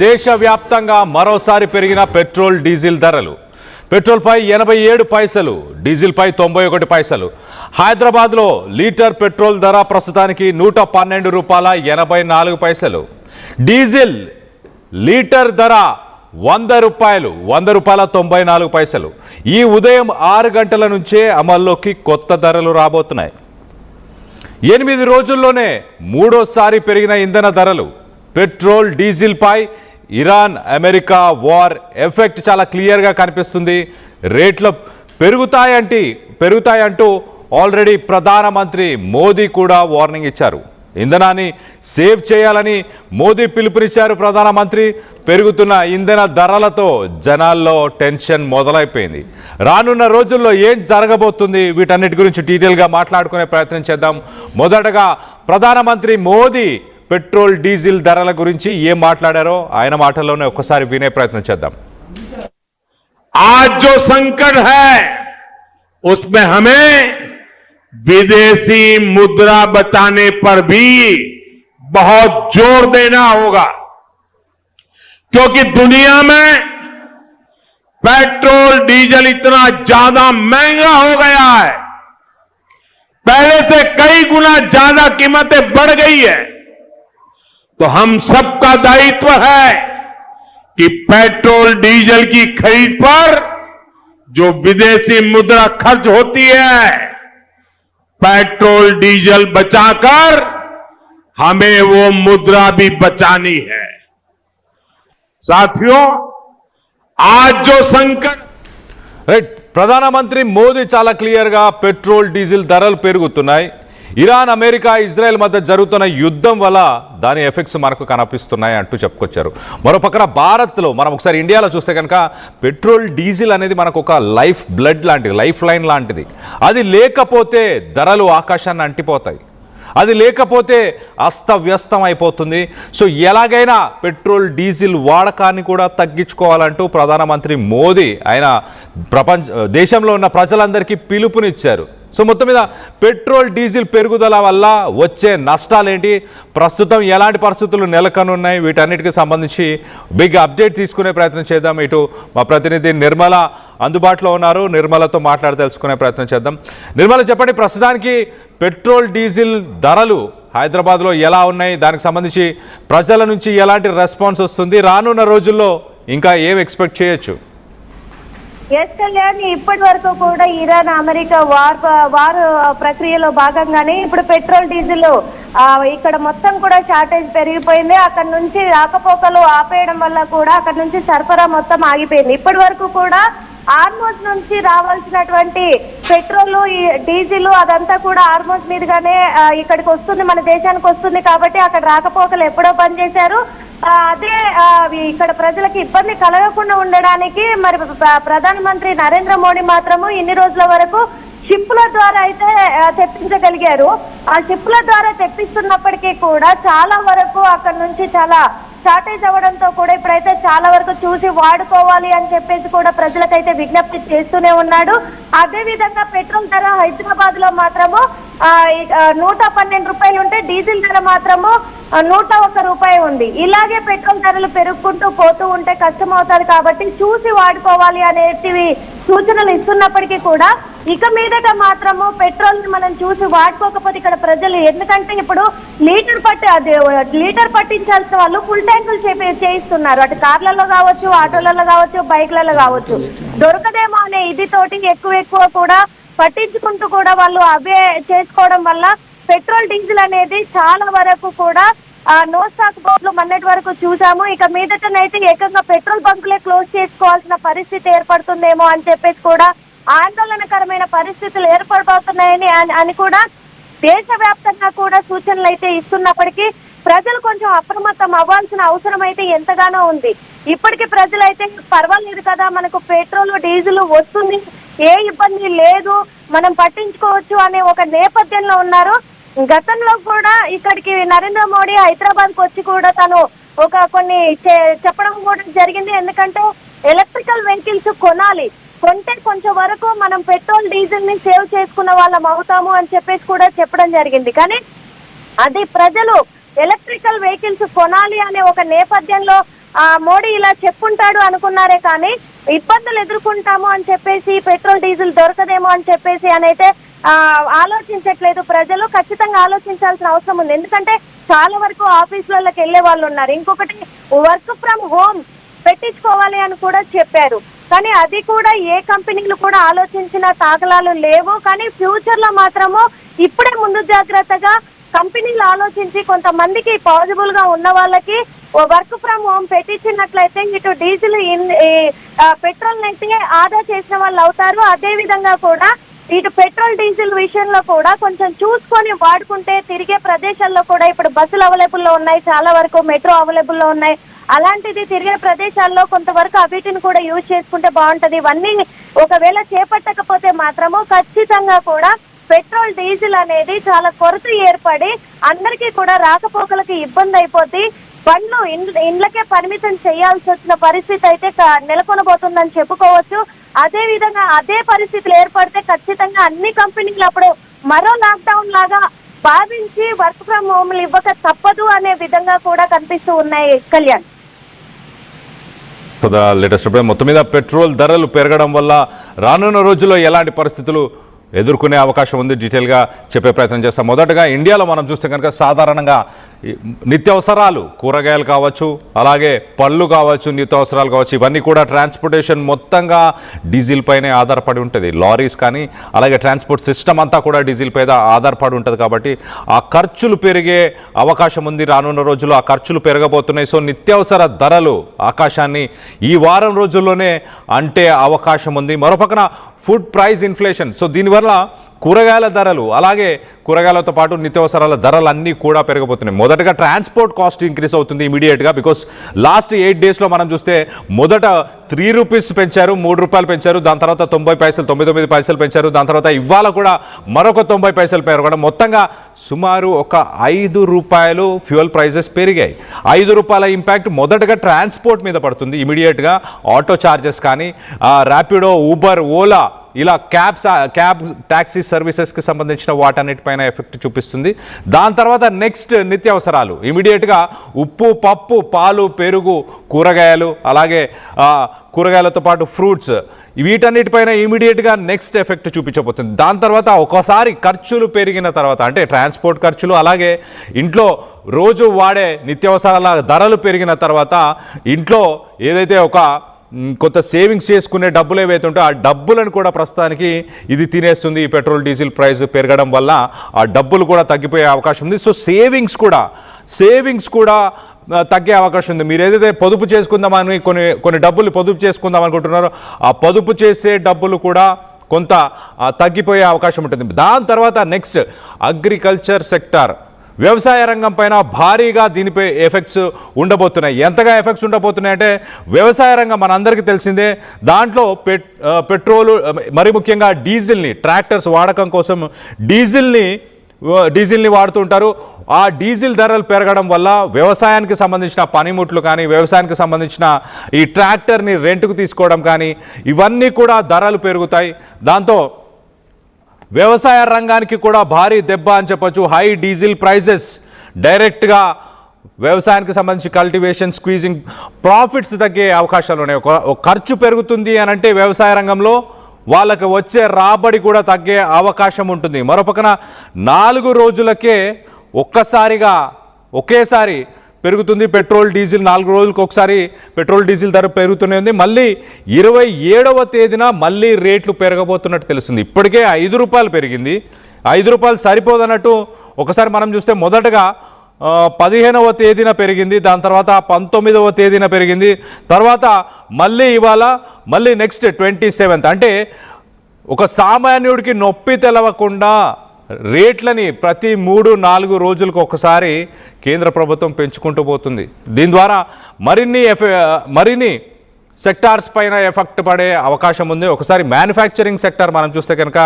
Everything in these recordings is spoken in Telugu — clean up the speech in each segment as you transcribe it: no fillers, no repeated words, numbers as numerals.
దేశవ్యాప్తంగా మరోసారి పెరిగిన పెట్రోల్ డీజిల్ ధరలు. పెట్రోల్ పై 87 పైసలు, డీజిల్ పై 91 పైసలు. హైదరాబాద్లో లీటర్ పెట్రోల్ ధర ప్రస్తుతానికి ₹112.84. డీజిల్ లీటర్ ధర ₹100.94. ఈ ఉదయం 6 గంటల నుంచే అమల్లోకి కొత్త ధరలు రాబోతున్నాయి. 8 రోజుల్లోనే మూడోసారి పెరిగిన ఇంధన ధరలు. పెట్రోల్ డీజిల్ పై ఇరాన్ అమెరికా వార్ ఎఫెక్ట్ చాలా క్లియర్గా కనిపిస్తుంది. రేట్లు పెరుగుతాయంటూ ఆల్రెడీ ప్రధానమంత్రి మోదీ కూడా వార్నింగ్ ఇచ్చారు. ఇంధనాన్ని సేవ్ చేయాలని మోదీ పిలుపునిచ్చారు ప్రధానమంత్రి. పెరుగుతున్న ఇంధన ధరలతో జనాల్లో టెన్షన్ మొదలైపోయింది. రానున్న రోజుల్లో ఏం జరగబోతుంది, వీటన్నిటి గురించి డీటెయిల్గా మాట్లాడుకునే ప్రయత్నం చేద్దాం. మొదటగా ప్రధానమంత్రి మోదీ పెట్రోల్ డీజిల్ ధరల గురించి ఏం మాట్లాడారో ఆయన మాటల్లోనే ఒక్కసారి వినే ప్రయత్నం చేద్దాం. आज जो संकट है उसमें हमें विदेशी मुद्रा बचाने पर भी बहुत जोर देना होगा, क्योंकि दुनिया में पेट्रोल डीजल इतना ज्यादा महंगा हो गया है, पहले से कई गुना ज्यादा कीमतें बढ़ गई है. तो हम सबका दायित्व है कि पेट्रोल डीजल की खरीद पर जो विदेशी मुद्रा खर्च होती है, पेट्रोल डीजल बचाकर हमें वो मुद्रा भी बचानी है. साथियों, आज जो संकट ప్రధానమంత్రి మోదీ చాలా క్లియర్గా పెట్రోల్ డీజిల్ ధరలు పెరుగుతున్నాయి. ఇరాన్ అమెరికా ఇజ్రాయెల్ మధ్య జరుగుతున్న యుద్ధం వల్ల దాని ఎఫెక్ట్స్ మనకు కనిపిస్తున్నాయి అంటూ చెప్పుకొచ్చారు. మరో పక్కన భారత్లో మనం ఒకసారి ఇండియాలో చూస్తే కనుక పెట్రోల్ డీజిల్ అనేది మనకు ఒక లైఫ్ బ్లడ్ లాంటిది, లైఫ్ లైన్ లాంటిది. అది లేకపోతే ధరలు ఆకాశాన్ని అంటిపోతాయి, అది లేకపోతే అస్తవ్యస్తం అయిపోతుంది. సో ఎలాగైనా పెట్రోల్ డీజిల్ వాడకాన్ని కూడా తగ్గించుకోవాలంటూ ప్రధానమంత్రి మోదీ ఆయన దేశంలో ఉన్న ప్రజలందరికీ పిలుపునిచ్చారు. సో మొత్తం మీద పెట్రోల్ డీజిల్ పెరుగుదల వల్ల వచ్చే నష్టాలేంటి, ప్రస్తుతం ఎలాంటి పరిస్థితులు నెలకొనున్నాయి, వీటన్నిటికీ సంబంధించి బిగ్ అప్డేట్ తీసుకునే ప్రయత్నం చేద్దాం. ఇటు మా ప్రతినిధి నిర్మల అందుబాటులో ఉన్నారు, నిర్మలతో మాట్లాడి తెలుసుకునే ప్రయత్నం చేద్దాం. నిర్మల, చెప్పండి, ప్రస్తుతానికి పెట్రోల్ డీజిల్ ధరలు హైదరాబాద్లో ఎలా ఉన్నాయి, దానికి సంబంధించి ప్రజల నుంచి ఎలాంటి రెస్పాన్స్ వస్తుంది, రానున్న రోజుల్లో ఇంకా ఏం ఎక్స్పెక్ట్ చేయొచ్చు? ఎస్ కళ్యాణ్, ఇప్పటి వరకు కూడా ఇరాన్ అమెరికా వార్ ప్రక్రియలో భాగంగానే ఇప్పుడు పెట్రోల్ డీజిల్ ఇక్కడ మొత్తం కూడా షార్టేజ్ పెరిగిపోయింది. అక్కడ నుంచి రాకపోకలు ఆపేయడం వల్ల కూడా అక్కడ నుంచి సరఫరా మొత్తం ఆగిపోయింది. ఇప్పటి వరకు కూడా హార్మోజ్ నుంచి రావాల్సినటువంటి పెట్రోల్ డీజిల్ అదంతా కూడా హార్మోజ్ మీదుగానే ఇక్కడికి వస్తుంది, మన దేశానికి వస్తుంది. కాబట్టి అక్కడ రాకపోకలు ఎప్పుడో బంద్ చేశారు. అదే ఇక్కడ ప్రజలకు ఇబ్బంది కలగకుండా ఉండడానికి మరి ప్రధానమంత్రి నరేంద్ర మోడీ మాత్రము ఇన్ని రోజుల వరకు షిప్ల ద్వారా అయితే తెప్పించగలిగారు. ఆ షిప్ల ద్వారా తెప్పిస్తున్నప్పటికీ కూడా చాలా వరకు అక్కడ నుంచి చాలా షార్టేజ్ అవ్వడంతో కూడా ఇప్పుడైతే చాలా వరకు చూసి వాడుకోవాలి అని చెప్పేసి కూడా ప్రజలకైతే విజ్ఞప్తి చేస్తూనే ఉన్నాడు. అదే విధంగా పెట్రోల్ ధర హైదరాబాద్ లో మాత్రము ₹112 ఉంటే డీజిల్ ధర మాత్రము ₹101 ఉంది. ఇలాగే పెట్రోల్ ధరలు పెరుగుకుంటూ పోతూ ఉంటే కష్టం అవుతుంది. కాబట్టి చూసి వాడుకోవాలి అనేటివి సూచనలు ఇస్తున్నప్పటికీ కూడా ఇక మీదట మాత్రము పెట్రోల్ ని మనం చూసి వాడుకోకపోతే ఇక్కడ ప్రజలు, ఎందుకంటే ఇప్పుడు లీటర్ పట్టించాల్సిన వాళ్ళు ఫుల్ ట్యాంకులు చేయిస్తున్నారు. అటు కార్లలో కావచ్చు, ఆటోలలో కావచ్చు, బైక్లలో కావచ్చు. దొరకదేమో అనే ఇది తోటి ఎక్కువ కూడా పట్టించుకుంటూ కూడా వాళ్ళు అవే చేసుకోవడం వల్ల పెట్రోల్ డీజిల్ అనేది చాలా వరకు కూడా నో స్టాక్ బోర్డులు మొన్నటి వరకు చూసాము. ఇక మీదటనైతే ఏకంగా పెట్రోల్ బంకులే క్లోజ్ చేసుకోవాల్సిన పరిస్థితి ఏర్పడుతుందేమో అని చెప్పేసి కూడా ఆందోళనకరమైన పరిస్థితులు ఏర్పడబోతున్నాయని కూడా దేశవ్యాప్తంగా కూడా సూచనలు అయితే ఇస్తున్నప్పటికీ ప్రజలు కొంచెం అప్రమత్తం అవ్వాల్సిన అవసరం అయితే ఎంతగానో ఉంది. ఇప్పటికీ ప్రజలైతే పర్వాలేదు కదా, మనకు పెట్రోల్ డీజిల్ వస్తుంది, ఏ ఇబ్బంది లేదు, మనం పట్టించుకోవచ్చు అనే ఒక నేపథ్యంలో ఉన్నారు. గతంలో కూడా ఇక్కడికి నరేంద్ర మోడీ హైదరాబాద్ కు వచ్చి కూడా తను కొన్ని చెప్పడం కూడా జరిగింది. ఎందుకంటే ఎలక్ట్రికల్ వెహికల్స్ కొంటే కొంచెం వరకు మనం పెట్రోల్ డీజిల్ ని సేవ్ చేసుకున్న వాళ్ళం అవుతాము అని చెప్పేసి కూడా చెప్పడం జరిగింది. కానీ అది ప్రజలు ఎలక్ట్రికల్ వెహికల్స్ కొనాలి అనే ఒక నేపథ్యంలో మోడీ ఇలా చెప్పుంటాడు అనుకున్నారే కానీ ఇబ్బందులు ఎదుర్కొంటాము అని చెప్పేసి పెట్రోల్ డీజిల్ దొరకదేమో అని చెప్పేసి అనైతే ఆలోచించట్లేదు ప్రజలు. ఖచ్చితంగా ఆలోచించాల్సిన అవసరం ఉంది. ఎందుకంటే చాలా వరకు ఆఫీసులకి వెళ్లే వాళ్ళు ఉన్నారు. ఇంకొకటి వర్క్ ఫ్రమ్ హోమ్ పెట్టించుకోవాలి అని కూడా చెప్పారు. కానీ అది కూడా ఏ కంపెనీలు కూడా ఆలోచించిన దాఖలాలు లేవు. కానీ ఫ్యూచర్ లో మాత్రము ఇప్పుడే ముందు జాగ్రత్తగా కంపెనీలు ఆలోచించి కొంతమందికి పాజిబుల్ గా ఉన్న వాళ్ళకి వర్క్ ఫ్రమ్ హోమ్ పెట్టించినట్లయితే ఇటు డీజిల్ పెట్రోల్ అయితే ఆదా చేసిన వాళ్ళు అవుతారు. అదే విధంగా కూడా ఇటు పెట్రోల్ డీజిల్ విషయంలో కూడా కొంచెం చూసుకొని వాడుకుంటే తిరిగే ప్రదేశాల్లో కూడా ఇప్పుడు బస్సులు అవైలబుల్లో ఉన్నాయి, చాలా వరకు మెట్రో అవైలబుల్లో ఉన్నాయి. అలాంటిది తిరిగే ప్రదేశాల్లో కొంతవరకు వీటిని కూడా యూజ్ చేసుకుంటే బాగుంటది. ఇవన్నీ ఒకవేళ చేపట్టకపోతే మాత్రము ఖచ్చితంగా కూడా పెట్రోల్ డీజిల్ అనేది చాలా కొరత ఏర్పడి అందరికీ కూడా రాకపోకలకి ఇబ్బంది అయిపోద్ది. బండ్లు ఇండ్లకే పరిమితం చేయాల్సి వచ్చిన పరిస్థితి అయితే నెలకొనబోతుందని చెప్పుకోవచ్చు. అదే విధంగా అదే పరిస్థితులు ఏర్పడితే ఖచ్చితంగా అన్ని కంపెనీలు అప్పుడు మరో లాక్డౌన్ లాగా భావించి వర్క్ ఫ్రమ్ హోమ్లు ఇవ్వక తప్పదు అనే విధంగా కూడా కనిపిస్తూ ఉన్నాయి. కళ్యాణ్, లేటెస్ట్ మొత్తం మీద పెట్రోల్ ధరలు పెరగడం వల్ల రానున్న రోజుల్లో ఎలాంటి పరిస్థితులు ఎదుర్కొనే అవకాశం ఉంది డీటెయిల్గా చెప్పే ప్రయత్నం చేస్తాం. మొదటగా ఇండియాలో మనం చూస్తే కనుక సాధారణంగా నిత్యావసరాలు కూరగాయలు కావచ్చు, అలాగే పళ్ళు కావచ్చు, నిత్యావసరాలు కావచ్చు, ఇవన్నీ కూడా ట్రాన్స్పోర్టేషన్ మొత్తంగా డీజిల్ పైనే ఆధారపడి ఉంటుంది. లారీస్ కానీ అలాగే ట్రాన్స్పోర్ట్ సిస్టమ్ అంతా కూడా డీజిల్ పైన ఆధారపడి ఉంటుంది. కాబట్టి ఆ ఖర్చులు పెరిగే అవకాశం ఉంది. రానున్న రోజుల్లో ఆ ఖర్చులు పెరగబోతున్నాయి. సో నిత్యావసర ధరలు ఆకాశాన్ని ఈ వారం రోజుల్లోనే అంటే అవకాశం ఉంది. మరోపక్కన ఫుడ్ ప్రైస్ ఇన్ఫ్లేషన్. సో దీనివల్ల కూరగాయల ధరలు అలాగే కూరగాయలతో పాటు నిత్యావసరాల ధరలు అన్నీ కూడా పెరగబోతున్నాయి. మొదటగా ట్రాన్స్పోర్ట్ కాస్ట్ ఇంక్రీస్ అవుతుంది ఇమీడియట్గా. బికాస్ లాస్ట్ 8 డేస్లో మనం చూస్తే మొదట 3 రూపీస్ పెంచారు, 3 రూపాయలు పెంచారు, దాని తర్వాత 90 పైసలు 99 పైసలు పెంచారు, దాని తర్వాత ఇవాళ కూడా మరొక 90 పైసలు పెరగడం, మొత్తంగా సుమారు ఒక 5 రూపాయలు ఫ్యూయల్ ప్రైజెస్ పెరిగాయి. 5 రూపాయల ఇంపాక్ట్ మొదటగా ట్రాన్స్పోర్ట్ మీద పడుతుంది ఇమీడియట్గా. ఆటో ఛార్జెస్ కానీ ర్యాపిడో, ఊబర్, ఓలా ఇలా క్యాబ్ ట్యాక్సీ సర్వీసెస్కి సంబంధించిన వాటన్నిటిపైన ఎఫెక్ట్ చూపిస్తుంది. దాని తర్వాత నెక్స్ట్ నిత్యావసరాలు ఇమీడియట్గా ఉప్పు, పప్పు, పాలు, పెరుగు, కూరగాయలు, అలాగే కూరగాయలతో పాటు ఫ్రూట్స్, వీటన్నిటిపైన ఇమీడియట్గా నెక్స్ట్ ఎఫెక్ట్ చూపించబోతుంది. దాని తర్వాత ఒకసారి ఖర్చులు పెరిగిన తర్వాత అంటే ట్రాన్స్పోర్ట్ ఖర్చులు అలాగే ఇంట్లో రోజు వాడే నిత్యావసరాల ధరలు పెరిగిన తర్వాత ఇంట్లో ఏదైతే ఒక కొంత సేవింగ్స్ చేసుకునే డబ్బులు ఏవైతే ఉంటే ఆ డబ్బులను కూడా ప్రస్తుతానికి ఇది తినేస్తుంది. ఈ పెట్రోల్ డీజిల్ ప్రైస్ పెరగడం వల్ల ఆ డబ్బులు కూడా తగ్గిపోయే అవకాశం ఉంది. సో సేవింగ్స్ కూడా తగ్గే అవకాశం ఉంది. మీరు ఏదైతే పొదుపు చేసుకుందామని కొన్ని డబ్బులు పొదుపు చేసుకుందాం అనుకుంటున్నారో ఆ పొదుపు చేసే డబ్బులు కూడా కొంత తగ్గిపోయే అవకాశం ఉంటుంది. దాని తర్వాత నెక్స్ట్ అగ్రికల్చర్ సెక్టార్, వ్యవసాయ రంగం పైన భారీగా దీనిపై ఎఫెక్ట్స్ ఉండబోతున్నాయి. ఎంతగా ఎఫెక్ట్స్ ఉండబోతున్నాయి అంటే వ్యవసాయ రంగం మనందరికీ తెలిసిందే. దాంట్లో పెట్రోలు మరి ముఖ్యంగా డీజిల్ని ట్రాక్టర్స్ వాడకం కోసం డీజిల్ని వాడుతుంటారు. ఆ డీజిల్ ధరలు పెరగడం వల్ల వ్యవసాయానికి సంబంధించిన పనిముట్లు కానీ వ్యవసాయానికి సంబంధించిన ఈ ట్రాక్టర్ని రెంట్కు తీసుకోవడం కానీ ఇవన్నీ కూడా ధరలు పెరుగుతాయి. దాంతో వ్యవసాయ రంగానికి కూడా భారీ దెబ్బ అని చెప్పొచ్చు. హై డీజిల్ ప్రైజెస్ డైరెక్ట్గా వ్యవసాయానికి సంబంధించి కల్టివేషన్, స్క్వీజింగ్, ప్రాఫిట్స్ తగ్గే అవకాశాలు ఉన్నాయి. ఒక ఖర్చు పెరుగుతుంది అని అంటే వ్యవసాయ రంగంలో వాళ్ళకి వచ్చే రాబడి కూడా తగ్గే అవకాశం ఉంటుంది. మరోపక్కన 4 రోజులకే ఒకేసారి పెరుగుతుంది పెట్రోల్ డీజిల్. 4 రోజులకు ఒకసారి పెట్రోల్ డీజిల్ ధర పెరుగుతూనే ఉంది. మళ్ళీ 27వ తేదీన మళ్ళీ రేట్లు పెరగబోతున్నట్టు తెలుస్తుంది. ఇప్పటికే 5 రూపాయలు పెరిగింది. 5 రూపాయలు సరిపోదన్నట్టు ఒకసారి మనం చూస్తే మొదటగా 15వ తేదీన పెరిగింది, దాని తర్వాత 19వ తేదీన పెరిగింది, తర్వాత మళ్ళీ ఇవాళ మళ్ళీ నెక్స్ట్ 27th. అంటే ఒక సామాన్యుడికి నొప్పి తెలవకుండా రేట్లని ప్రతి 3-4 రోజులకు ఒకసారి కేంద్ర ప్రభుత్వం పెంచుకుంటూ పోతుంది. దీని ద్వారా మరిన్ని సెక్టార్స్ పైన ఎఫెక్ట్ పడే అవకాశం ఉంది. ఒకసారి మ్యానుఫ్యాక్చరింగ్ సెక్టార్ మనం చూస్తే కనుక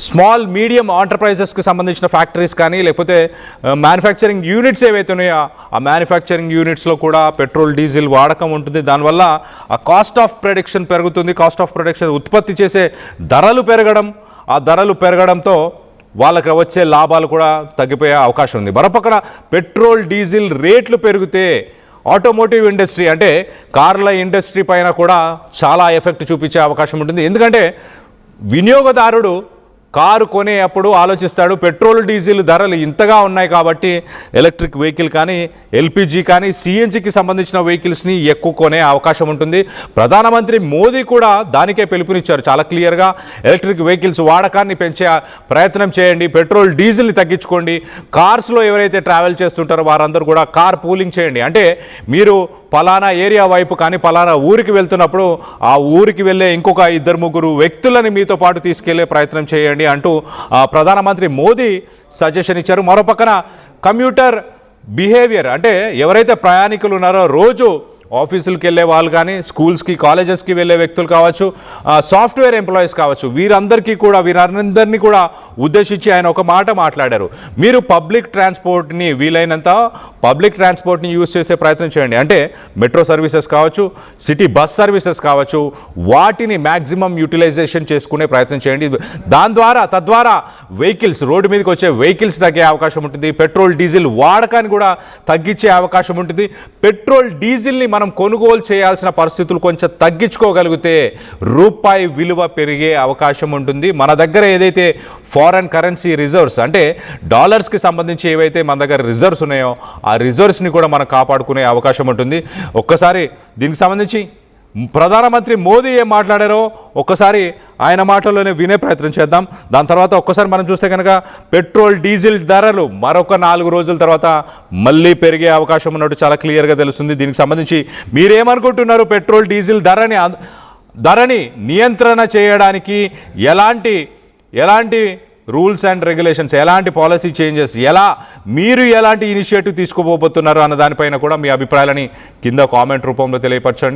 స్మాల్ మీడియం ఎంటర్ప్రైజెస్కి సంబంధించిన ఫ్యాక్టరీస్ కానీ లేకపోతే మ్యానుఫ్యాక్చరింగ్ యూనిట్స్ ఏవైతే ఉన్నాయో ఆ మ్యానుఫ్యాక్చరింగ్ యూనిట్స్లో కూడా పెట్రోల్ డీజిల్ వాడకం ఉంటుంది. దానివల్ల ఆ కాస్ట్ ఆఫ్ ప్రొడక్షన్ పెరుగుతుంది. కాస్ట్ ఆఫ్ ప్రొడక్షన్ ఉత్పత్తి చేసే ధరలు పెరగడం, ఆ ధరలు పెరగడంతో వాళ్ళకి వచ్చే లాభాలు కూడా తగ్గిపోయే అవకాశం ఉంది. మరోపక్కన పెట్రోల్ డీజిల్ రేట్లు పెరిగితే ఆటోమోటివ్ ఇండస్ట్రీ అంటే కార్ల ఇండస్ట్రీ పైన కూడా చాలా ఎఫెక్ట్ చూపించే అవకాశం ఉంటుంది. ఎందుకంటే వినియోగదారుడు కారు కొనేటప్పుడు ఆలోచిస్తాడు, పెట్రోల్ డీజిల్ ధరలు ఇంతగా ఉన్నాయి కాబట్టి ఎలక్ట్రిక్ వెహికల్ కానీ ఎల్పిజి కానీ సిఎన్జికి సంబంధించిన వెహికల్స్ని ఎక్కువ కొనే అవకాశం ఉంటుంది. ప్రధానమంత్రి మోదీ కూడా దానికే పిలుపునిచ్చారు చాలా క్లియర్గా. ఎలక్ట్రిక్ వెహికల్స్ వాడకాన్ని పెంచే ప్రయత్నం చేయండి, పెట్రోల్ డీజిల్ని తగ్గించుకోండి, కార్స్లో ఎవరైతే ట్రావెల్ చేస్తుంటారో వారందరూ కూడా కార్ పూలింగ్ చేయండి. అంటే మీరు పలానా ఏరియా వైపు కానీ పలానా ఊరికి వెళ్తున్నప్పుడు ఆ ఊరికి వెళ్ళే ఇంకొక 2-3 వ్యక్తులని మీతో పాటు తీసుకెళ్లే ప్రయత్నం చేయండి అంటూ ప్రధానమంత్రి మోదీ సజెషన్ ఇచ్చారు. మరో పక్కన కమ్యూటర్ బిహేవియర్ అంటే ఎవరైతే ప్రయాణికులు ఉన్నారో రోజు ఆఫీసులకు వెళ్ళే వాళ్ళు కానీ స్కూల్స్కి కాలేజెస్కి వెళ్ళే వ్యక్తులు కావచ్చు, సాఫ్ట్వేర్ ఎంప్లాయీస్ కావచ్చు, వీరందరినీ కూడా ఉద్దేశించి ఆయన ఒక మాట మాట్లాడారు. మీరు పబ్లిక్ ట్రాన్స్పోర్ట్ని వీలైనంత పబ్లిక్ ట్రాన్స్పోర్ట్ని యూజ్ చేసే ప్రయత్నం చేయండి. అంటే మెట్రో సర్వీసెస్ కావచ్చు, సిటీ బస్ సర్వీసెస్ కావచ్చు, వాటిని మ్యాక్సిమం యూటిలైజేషన్ చేసుకునే ప్రయత్నం చేయండి. తద్వారా వెహికల్స్ రోడ్డు మీదకి వచ్చే వెహికల్స్ తగ్గే అవకాశం ఉంటుంది. పెట్రోల్ డీజిల్ వాడకాన్ని కూడా తగ్గించే అవకాశం ఉంటుంది. పెట్రోల్ డీజిల్ని మనం కొనుగోలు చేయాల్సిన పరిస్థితులు కొంచెం తగ్గించుకోగలిగితే రూపాయి విలువ పెరిగే అవకాశం ఉంటుంది. మన దగ్గర ఏదైతే ఫారెన్ కరెన్సీ రిజర్వ్స్ అంటే డాలర్స్కి సంబంధించి ఏవైతే మన దగ్గర రిజర్వ్స్ ఉన్నాయో ఆ రిజర్వ్స్ని కూడా మనం కాపాడుకునే అవకాశం ఉంటుంది. ఒక్కసారి దీనికి సంబంధించి ప్రధానమంత్రి మోదీ ఏం మాట్లాడారో ఒక్కసారి ఆయన మాటల్లోనే వినే ప్రయత్నం చేద్దాం. దాని తర్వాత ఒక్కసారి మనం చూస్తే కనుక పెట్రోల్ డీజిల్ ధరలు మరొక 4 రోజుల తర్వాత మళ్ళీ పెరిగే అవకాశం ఉన్నట్టు చాలా క్లియర్గా తెలుస్తుంది. దీనికి సంబంధించి మీరేమనుకుంటున్నారు? పెట్రోల్ డీజిల్ ధరని నియంత్రణ చేయడానికి ఎలాంటి రూల్స్ అండ్ రెగ్యులేషన్స్, ఎలాంటి పాలసీ చేంజెస్, మీరు ఎలాంటి ఇనిషియేటివ్ తీసుకోబోతున్నారు అన్న దానిపైన కూడా మీ అభిప్రాయాలని కింద కామెంట్ రూపంలో తెలియపరచండి.